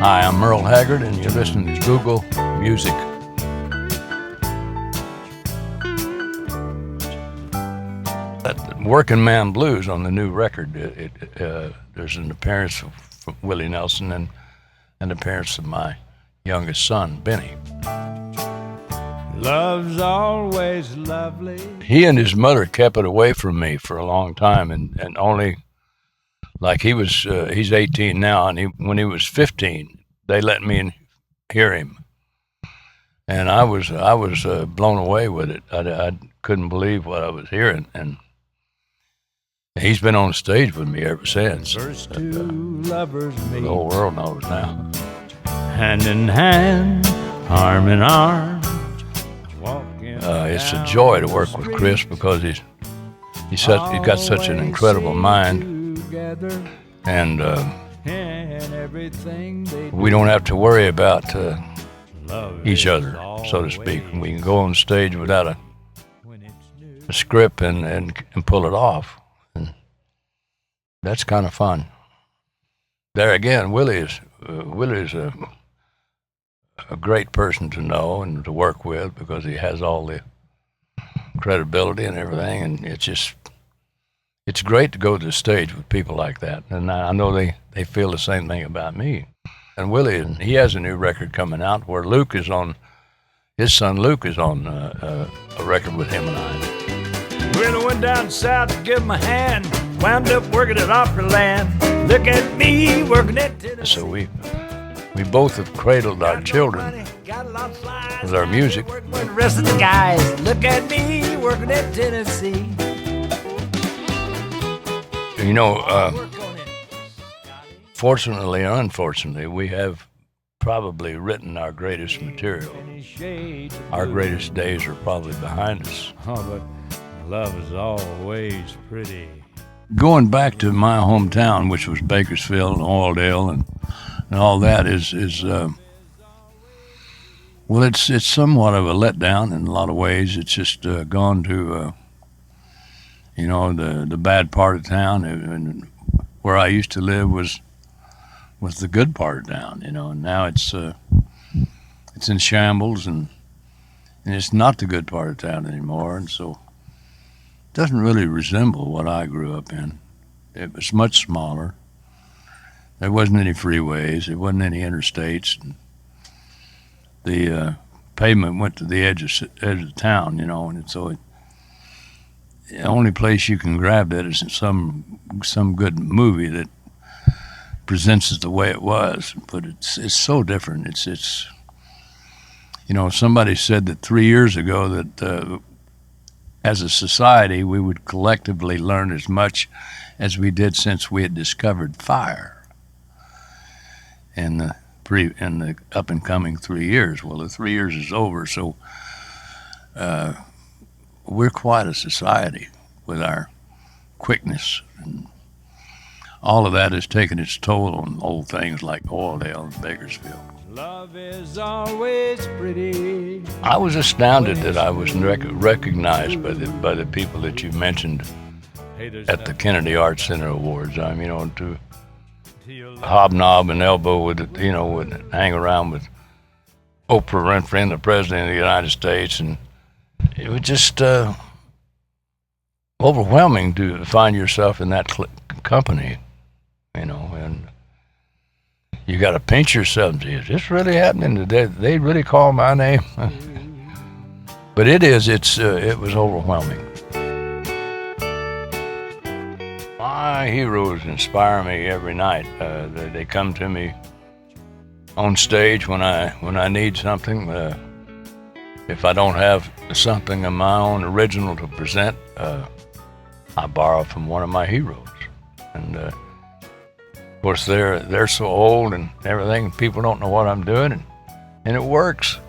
Hi, I'm Merle Haggard, and you're listening to Google Music. That Working Man Blues on the new record, there's an appearance from Willie Nelson and an appearance of my youngest son, Benny. Love's always lovely. He and his mother kept it away from me for a long time, and only, like he's 18 now, and when he was 15, they let me hear him. And I was blown away with it. I couldn't believe what I was hearing, and he's been on stage with me ever since. First two lovers meet, the whole world knows now. hand in hand, arm in arm. It's a joy to work with Chris because he's got such an incredible mind, and we don't have to worry about each other, so to speak. We can go on stage without a script and pull it off, and that's kind of fun. There again, Willie is a great person to know and to work with because he has all the credibility and everything, and it's great to go to the stage with people like that, and I know they feel the same thing about me. And Willie, he has a new record coming out where his son Luke is on a record with him and I. When I went down south to give him a hand, wound up working at Opryland. Look at me working at Tennessee. So we both have cradled our children with our music. The rest of the guys, look at me working at Tennessee. You know, fortunately or unfortunately, we have probably written our greatest material. Our greatest days are probably behind us. Oh, but love is always pretty. Going back to my hometown, which was Bakersfield and Oildale and all that is well, it's somewhat of a letdown in a lot of ways. It's just gone to the bad part of town, and where I used to live was the good part of town, and now it's in shambles, and it's not the good part of town anymore, and so it doesn't really resemble what I grew up in. It was much smaller. There wasn't any freeways. There wasn't any interstates. The pavement went to the edge of the town, and so the only place you can grab that is in some good movie that presents it the way it was. But it's so different. It's somebody said that 3 years ago that as a society we would collectively learn as much as we did since we had discovered fire in the up and coming 3 years. Well, the 3 years is over, so we're quite a society with our quickness, and all of that has taken its toll on old things like Oildale and Bakersfield. Love is always pretty. I was astounded that I was recognized by the people that you mentioned at the Kennedy Arts Center Awards. To hobnob and elbow with would hang around with Oprah Winfrey and the President of the United States, and it was just overwhelming to find yourself in that company, and you got to pinch yourself. Is this really happening today? They really call my name? But it was overwhelming. My heroes inspire me every night. They come to me on stage when I need something. If I don't have something of my own original to present, I borrow from one of my heroes. And of course they're so old and everything. People don't know what I'm doing, and it works.